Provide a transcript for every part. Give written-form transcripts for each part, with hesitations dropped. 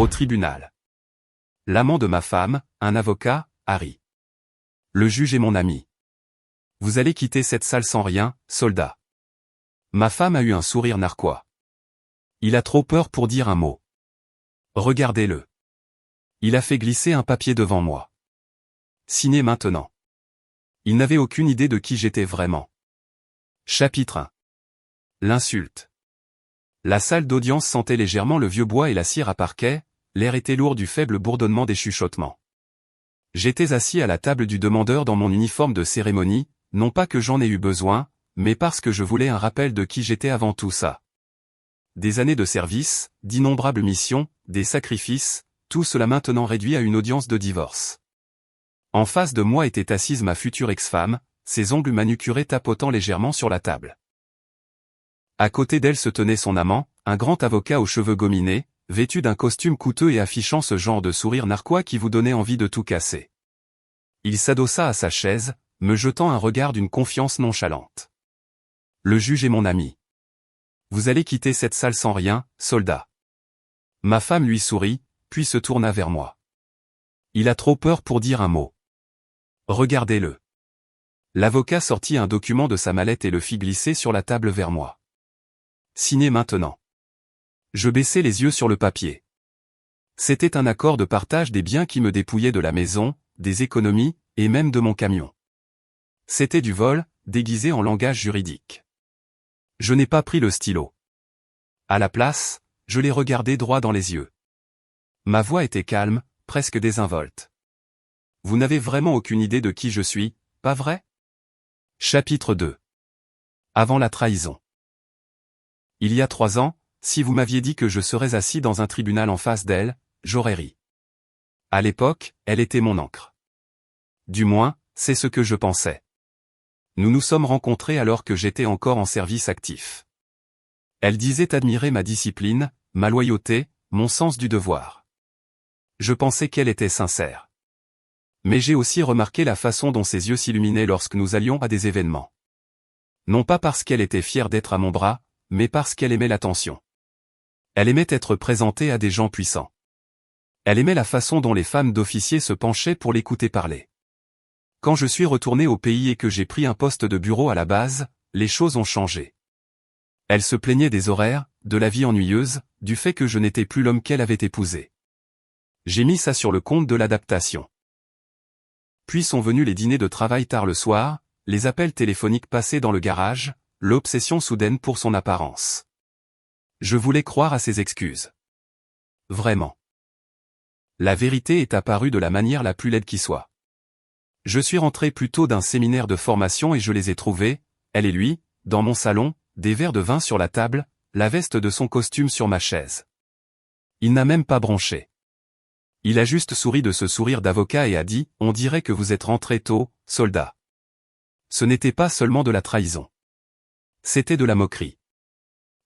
Au tribunal. L'amant de ma femme, un avocat, Harry. Le juge est mon ami. Vous allez quitter cette salle sans rien, soldat. Ma femme a eu un sourire narquois. Il a trop peur pour dire un mot. Regardez-le. Il a fait glisser un papier devant moi. Signez maintenant. Il n'avait aucune idée de qui j'étais vraiment. Chapitre 1. L'insulte. La salle d'audience sentait légèrement le vieux bois et la cire à parquet, l'air était lourd du faible bourdonnement des chuchotements. J'étais assis à la table du demandeur dans mon uniforme de cérémonie, non pas que j'en ai eu besoin, mais parce que je voulais un rappel de qui j'étais avant tout ça. Des années de service, d'innombrables missions, des sacrifices, tout cela maintenant réduit à une audience de divorce. En face de moi était assise ma future ex-femme, ses ongles manucurés tapotant légèrement sur la table. À côté d'elle se tenait son amant, un grand avocat aux cheveux gominés, vêtu d'un costume coûteux et affichant ce genre de sourire narquois qui vous donnait envie de tout casser. Il s'adossa à sa chaise, me jetant un regard d'une confiance nonchalante. Le juge est mon ami. Vous allez quitter cette salle sans rien, soldat. Ma femme lui sourit, puis se tourna vers moi. Il a trop peur pour dire un mot. Regardez-le. L'avocat sortit un document de sa mallette et le fit glisser sur la table vers moi. Signez maintenant. Je baissai les yeux sur le papier. C'était un accord de partage des biens qui me dépouillait de la maison, des économies, et même de mon camion. C'était du vol, déguisé en langage juridique. Je n'ai pas pris le stylo. À la place, je l'ai regardé droit dans les yeux. Ma voix était calme, presque désinvolte. Vous n'avez vraiment aucune idée de qui je suis, pas vrai? Chapitre 2. Avant la trahison. Il y a 3 ans, si vous m'aviez dit que je serais assis dans un tribunal en face d'elle, j'aurais ri. À l'époque, elle était mon encre. Du moins, c'est ce que je pensais. Nous nous sommes rencontrés alors que j'étais encore en service actif. Elle disait admirer ma discipline, ma loyauté, mon sens du devoir. Je pensais qu'elle était sincère. Mais j'ai aussi remarqué la façon dont ses yeux s'illuminaient lorsque nous allions à des événements. Non pas parce qu'elle était fière d'être à mon bras, mais parce qu'elle aimait l'attention. Elle aimait être présentée à des gens puissants. Elle aimait la façon dont les femmes d'officiers se penchaient pour l'écouter parler. Quand je suis retourné au pays et que j'ai pris un poste de bureau à la base, les choses ont changé. Elle se plaignait des horaires, de la vie ennuyeuse, du fait que je n'étais plus l'homme qu'elle avait épousé. J'ai mis ça sur le compte de l'adaptation. Puis sont venus les dîners de travail tard le soir, les appels téléphoniques passés dans le garage, l'obsession soudaine pour son apparence. Je voulais croire à ses excuses. Vraiment. La vérité est apparue de la manière la plus laide qui soit. Je suis rentré plus tôt d'un séminaire de formation et je les ai trouvés, elle et lui, dans mon salon, des verres de vin sur la table, la veste de son costume sur ma chaise. Il n'a même pas bronché. Il a juste souri de ce sourire d'avocat et a dit « On dirait que vous êtes rentré tôt, soldat ». Ce n'était pas seulement de la trahison. C'était de la moquerie.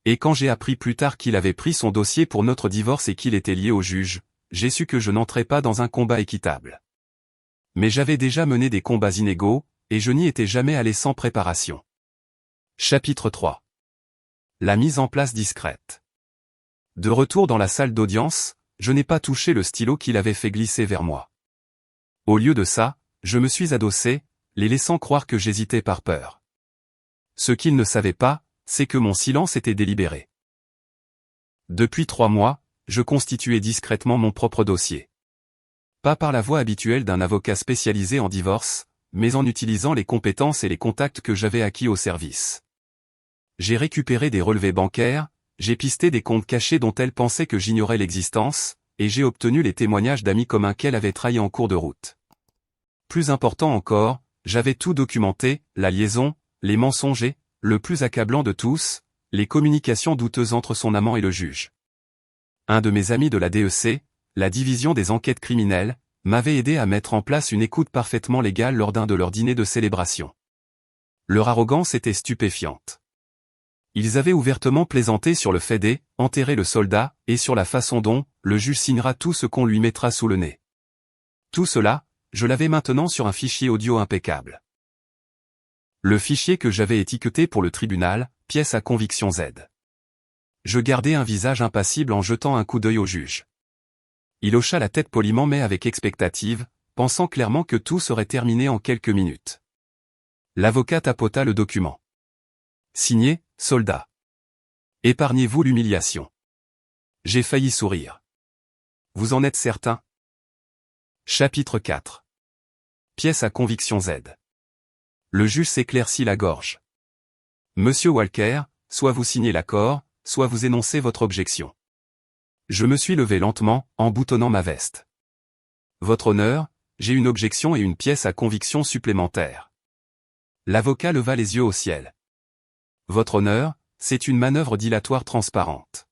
Et quand j'ai appris plus tard qu'il avait pris son dossier pour notre divorce et qu'il était lié au juge, j'ai su que je n'entrais pas dans un combat équitable. Mais j'avais déjà mené des combats inégaux, et je n'y étais jamais allé sans préparation. Chapitre 3. La mise en place discrète. De retour dans la salle d'audience, je n'ai pas touché le stylo qu'il avait fait glisser vers moi. Au lieu de ça, je me suis adossé, les laissant croire que j'hésitais par peur. Ce qu'il ne savait pas, c'est que mon silence était délibéré. Depuis 3 mois, je constituais discrètement mon propre dossier. Pas par la voie habituelle d'un avocat spécialisé en divorce, mais en utilisant les compétences et les contacts que j'avais acquis au service. J'ai récupéré des relevés bancaires, j'ai pisté des comptes cachés dont elle pensait que j'ignorais l'existence, et j'ai obtenu les témoignages d'amis communs qu'elle avait trahis en cours de route. Plus important encore, j'avais tout documenté, la liaison, les mensonges et, le plus accablant de tous, les communications douteuses entre son amant et le juge. Un de mes amis de la DEC, la division des enquêtes criminelles, m'avait aidé à mettre en place une écoute parfaitement légale lors d'un de leurs dîners de célébration. Leur arrogance était stupéfiante. Ils avaient ouvertement plaisanté sur le fait d'enterrer le soldat, et sur la façon dont, le juge signera tout ce qu'on lui mettra sous le nez. Tout cela, je l'avais maintenant sur un fichier audio impeccable. Le fichier que j'avais étiqueté pour le tribunal, pièce à conviction Z. Je gardais un visage impassible en jetant un coup d'œil au juge. Il hocha la tête poliment mais avec expectative, pensant clairement que tout serait terminé en quelques minutes. L'avocat tapota le document. Signé, soldat. Épargnez-vous l'humiliation. J'ai failli sourire. Vous en êtes certain? Chapitre 4. Pièce à conviction Z. Le juge s'éclaircit la gorge. Monsieur Walker, soit vous signez l'accord, soit vous énoncez votre objection. Je me suis levé lentement, en boutonnant ma veste. Votre honneur, j'ai une objection et une pièce à conviction supplémentaire. L'avocat leva les yeux au ciel. Votre honneur, c'est une manœuvre dilatoire transparente.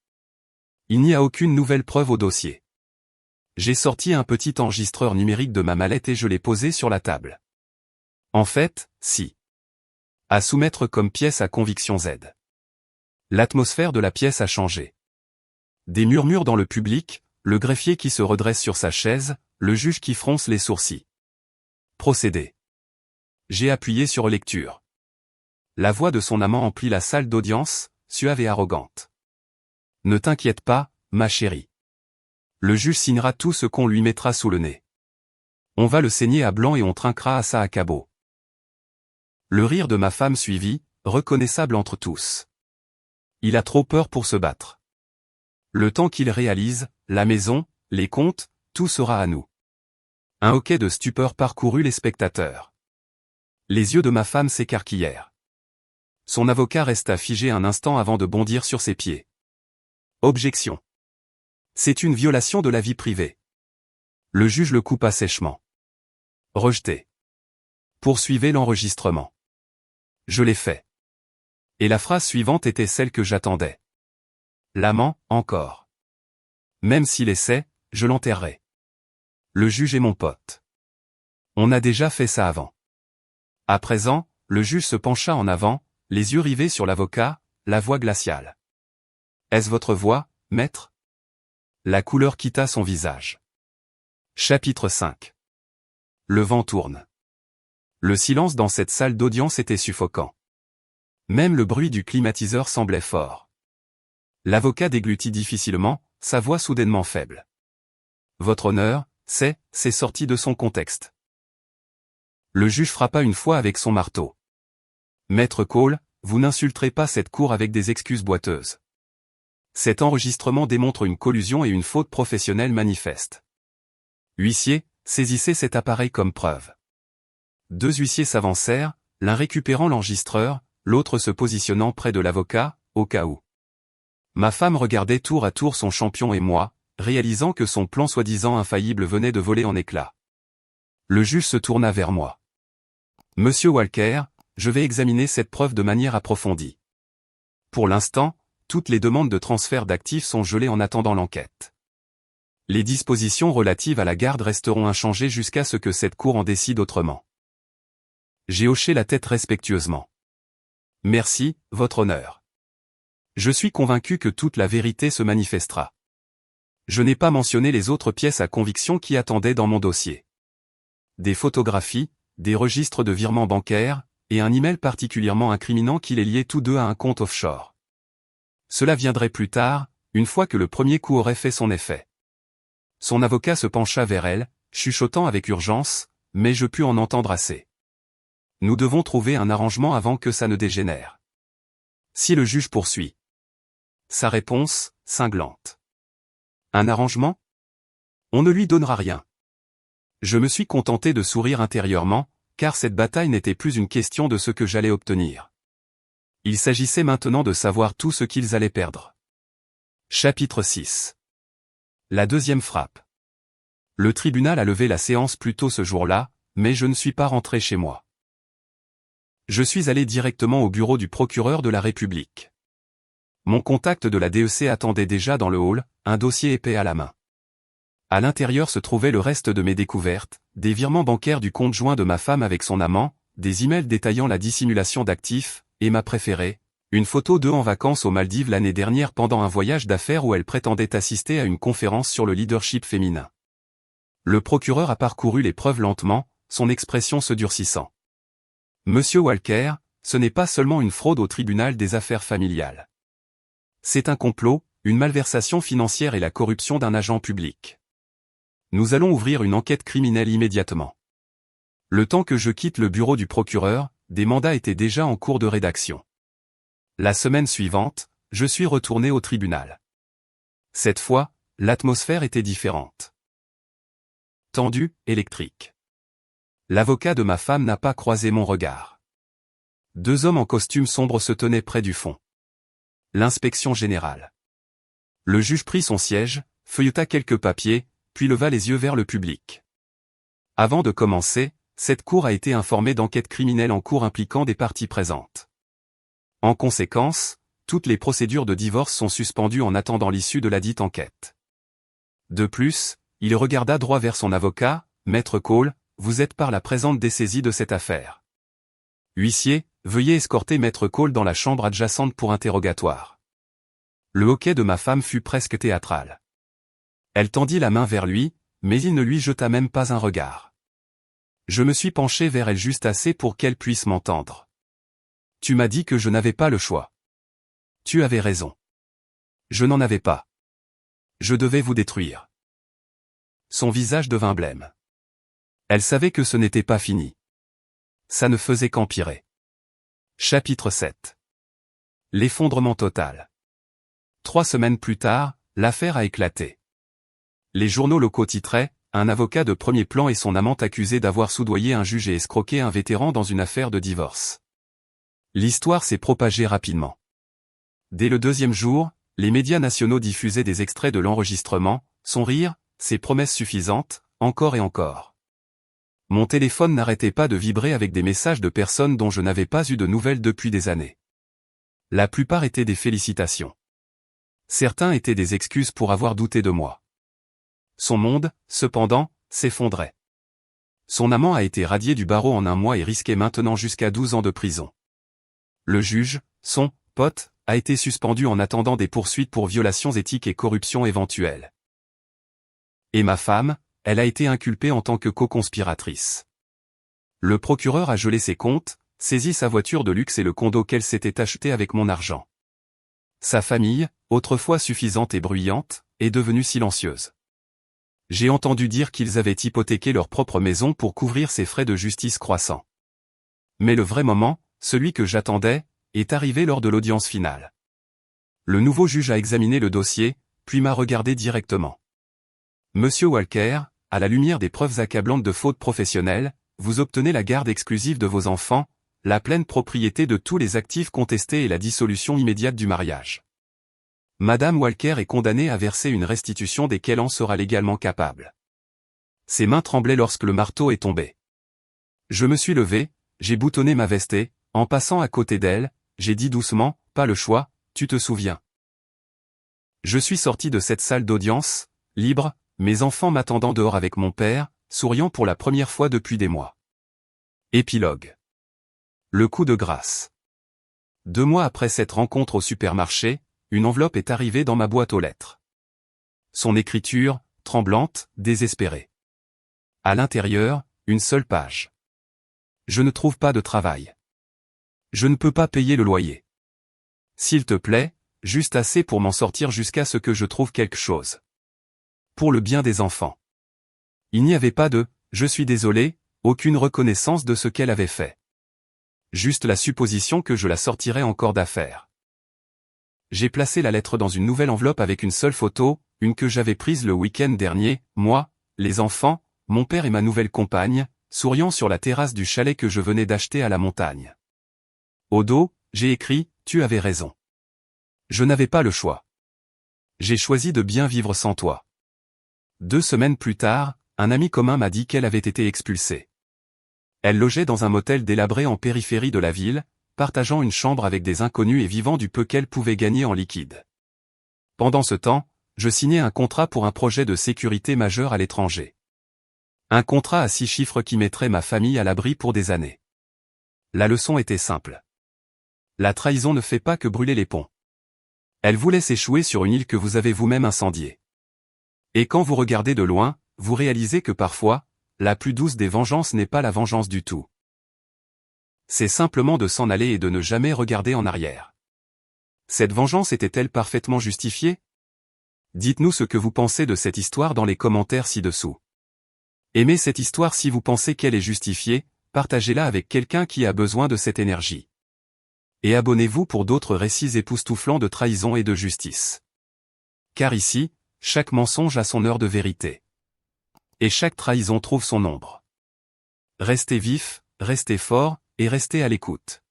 Il n'y a aucune nouvelle preuve au dossier. J'ai sorti un petit enregistreur numérique de ma mallette et je l'ai posé sur la table. En fait, si. À soumettre comme pièce à conviction Z. L'atmosphère de la pièce a changé. Des murmures dans le public, le greffier qui se redresse sur sa chaise, le juge qui fronce les sourcils. Procédé. J'ai appuyé sur lecture. La voix de son amant emplit la salle d'audience, suave et arrogante. Ne t'inquiète pas, ma chérie. Le juge signera tout ce qu'on lui mettra sous le nez. On va le saigner à blanc et on trinquera à ça à cabot. Le rire de ma femme suivit, reconnaissable entre tous. Il a trop peur pour se battre. Le temps qu'il réalise, la maison, les comptes, tout sera à nous. Un hoquet de stupeur parcourut les spectateurs. Les yeux de ma femme s'écarquillèrent. Son avocat resta figé un instant avant de bondir sur ses pieds. Objection. C'est une violation de la vie privée. Le juge le coupa sèchement. Rejeté. Poursuivez l'enregistrement. Je l'ai fait. Et la phrase suivante était celle que j'attendais. L'amant, encore. Même s'il essaie, je l'enterrerai. Le juge est mon pote. On a déjà fait ça avant. À présent, le juge se pencha en avant, les yeux rivés sur l'avocat, la voix glaciale. Est-ce votre voix, maître? La couleur quitta son visage. Chapitre 5. Le vent tourne. Le silence dans cette salle d'audience était suffocant. Même le bruit du climatiseur semblait fort. L'avocat déglutit difficilement, sa voix soudainement faible. Votre honneur, c'est sorti de son contexte. Le juge frappa une fois avec son marteau. Maître Cole, vous n'insulterez pas cette cour avec des excuses boiteuses. Cet enregistrement démontre une collusion et une faute professionnelle manifeste. Huissier, saisissez cet appareil comme preuve. Deux huissiers s'avancèrent, l'un récupérant l'enregistreur, l'autre se positionnant près de l'avocat, au cas où. Ma femme regardait tour à tour son champion et moi, réalisant que son plan soi-disant infaillible venait de voler en éclats. Le juge se tourna vers moi. Monsieur Walker, je vais examiner cette preuve de manière approfondie. Pour l'instant, toutes les demandes de transfert d'actifs sont gelées en attendant l'enquête. Les dispositions relatives à la garde resteront inchangées jusqu'à ce que cette cour en décide autrement. J'ai hoché la tête respectueusement. Merci, votre honneur. Je suis convaincu que toute la vérité se manifestera. Je n'ai pas mentionné les autres pièces à conviction qui attendaient dans mon dossier. Des photographies, des registres de virements bancaires, et un email particulièrement incriminant qui les liait tous deux à un compte offshore. Cela viendrait plus tard, une fois que le premier coup aurait fait son effet. Son avocat se pencha vers elle, chuchotant avec urgence, mais je pus en entendre assez. Nous devons trouver un arrangement avant que ça ne dégénère. Si le juge poursuit. Sa réponse, cinglante. Un arrangement? On ne lui donnera rien. Je me suis contenté de sourire intérieurement, car cette bataille n'était plus une question de ce que j'allais obtenir. Il s'agissait maintenant de savoir tout ce qu'ils allaient perdre. Chapitre 6. La deuxième frappe. Le tribunal a levé la séance plus tôt ce jour-là, mais je ne suis pas rentré chez moi. Je suis allé directement au bureau du procureur de la République. Mon contact de la DEC attendait déjà dans le hall, un dossier épais à la main. À l'intérieur se trouvait le reste de mes découvertes, des virements bancaires du compte joint de ma femme avec son amant, des emails détaillant la dissimulation d'actifs, et ma préférée, une photo d'eux en vacances aux Maldives l'année dernière pendant un voyage d'affaires où elle prétendait assister à une conférence sur le leadership féminin. Le procureur a parcouru les preuves lentement, son expression se durcissant. Monsieur Walker, ce n'est pas seulement une fraude au tribunal des affaires familiales. C'est un complot, une malversation financière et la corruption d'un agent public. Nous allons ouvrir une enquête criminelle immédiatement. Le temps que je quitte le bureau du procureur, des mandats étaient déjà en cours de rédaction. La semaine suivante, je suis retourné au tribunal. Cette fois, l'atmosphère était différente. Tendue, électrique. L'avocat de ma femme n'a pas croisé mon regard. Deux hommes en costume sombre se tenaient près du fond. L'inspection générale. Le juge prit son siège, feuilleta quelques papiers, puis leva les yeux vers le public. Avant de commencer, cette cour a été informée d'enquêtes criminelles en cours impliquant des parties présentes. En conséquence, toutes les procédures de divorce sont suspendues en attendant l'issue de la dite enquête. De plus, il regarda droit vers son avocat, Maître Cole, vous êtes par la présente dessaisie de cette affaire. Huissier, veuillez escorter Maître Cole dans la chambre adjacente pour interrogatoire. Le hoquet de ma femme fut presque théâtral. Elle tendit la main vers lui, mais il ne lui jeta même pas un regard. Je me suis penché vers elle juste assez pour qu'elle puisse m'entendre. Tu m'as dit que je n'avais pas le choix. Tu avais raison. Je n'en avais pas. Je devais vous détruire. Son visage devint blême. Elle savait que ce n'était pas fini. Ça ne faisait qu'empirer. Chapitre 7. L'effondrement total. 3 semaines plus tard, l'affaire a éclaté. Les journaux locaux titraient « Un avocat de premier plan et son amante accusés d'avoir soudoyé un juge et escroqué un vétéran dans une affaire de divorce ». L'histoire s'est propagée rapidement. Dès le 2e jour, les médias nationaux diffusaient des extraits de l'enregistrement, son rire, ses promesses suffisantes, encore et encore. Mon téléphone n'arrêtait pas de vibrer avec des messages de personnes dont je n'avais pas eu de nouvelles depuis des années. La plupart étaient des félicitations. Certains étaient des excuses pour avoir douté de moi. Son monde, cependant, s'effondrait. Son amant a été radié du barreau en 1 mois et risquait maintenant jusqu'à 12 ans de prison. Le juge, son pote, a été suspendu en attendant des poursuites pour violations éthiques et corruption éventuelle. Et ma femme, elle a été inculpée en tant que co-conspiratrice. Le procureur a gelé ses comptes, saisi sa voiture de luxe et le condo qu'elle s'était acheté avec mon argent. Sa famille, autrefois suffisante et bruyante, est devenue silencieuse. J'ai entendu dire qu'ils avaient hypothéqué leur propre maison pour couvrir ses frais de justice croissants. Mais le vrai moment, celui que j'attendais, est arrivé lors de l'audience finale. Le nouveau juge a examiné le dossier, puis m'a regardé directement. Monsieur Walker, à la lumière des preuves accablantes de faute professionnelle, vous obtenez la garde exclusive de vos enfants, la pleine propriété de tous les actifs contestés et la dissolution immédiate du mariage. Madame Walker est condamnée à verser une restitution desquelles en sera légalement capable. Ses mains tremblaient lorsque le marteau est tombé. Je me suis levé, j'ai boutonné ma veste et, en passant à côté d'elle, j'ai dit doucement, pas le choix, tu te souviens. Je suis sorti de cette salle d'audience, libre, mes enfants m'attendant dehors avec mon père, souriant pour la première fois depuis des mois. Épilogue. Le coup de grâce. 2 mois après cette rencontre au supermarché, une enveloppe est arrivée dans ma boîte aux lettres. Son écriture, tremblante, désespérée. À l'intérieur, une seule page. Je ne trouve pas de travail. Je ne peux pas payer le loyer. S'il te plaît, juste assez pour m'en sortir jusqu'à ce que je trouve quelque chose. Pour le bien des enfants. Il n'y avait pas de « je suis désolé », aucune reconnaissance de ce qu'elle avait fait. Juste la supposition que je la sortirais encore d'affaire. J'ai placé la lettre dans une nouvelle enveloppe avec une seule photo, une que j'avais prise le week-end dernier, moi, les enfants, mon père et ma nouvelle compagne, souriant sur la terrasse du chalet que je venais d'acheter à la montagne. Au dos, j'ai écrit « Tu avais raison. Je n'avais pas le choix. J'ai choisi de bien vivre sans toi. » 2 semaines plus tard, un ami commun m'a dit qu'elle avait été expulsée. Elle logeait dans un motel délabré en périphérie de la ville, partageant une chambre avec des inconnus et vivant du peu qu'elle pouvait gagner en liquide. Pendant ce temps, je signais un contrat pour un projet de sécurité majeur à l'étranger. Un contrat à 6 chiffres qui mettrait ma famille à l'abri pour des années. La leçon était simple. La trahison ne fait pas que brûler les ponts. Elle vous laisse échouer sur une île que vous avez vous-même incendiée. Et quand vous regardez de loin, vous réalisez que parfois, la plus douce des vengeances n'est pas la vengeance du tout. C'est simplement de s'en aller et de ne jamais regarder en arrière. Cette vengeance était-elle parfaitement justifiée? Dites-nous ce que vous pensez de cette histoire dans les commentaires ci-dessous. Aimez cette histoire si vous pensez qu'elle est justifiée, partagez-la avec quelqu'un qui a besoin de cette énergie. Et abonnez-vous pour d'autres récits époustouflants de trahison et de justice. Car ici, chaque mensonge a son heure de vérité. Et chaque trahison trouve son ombre. Restez vifs, restez forts, et restez à l'écoute.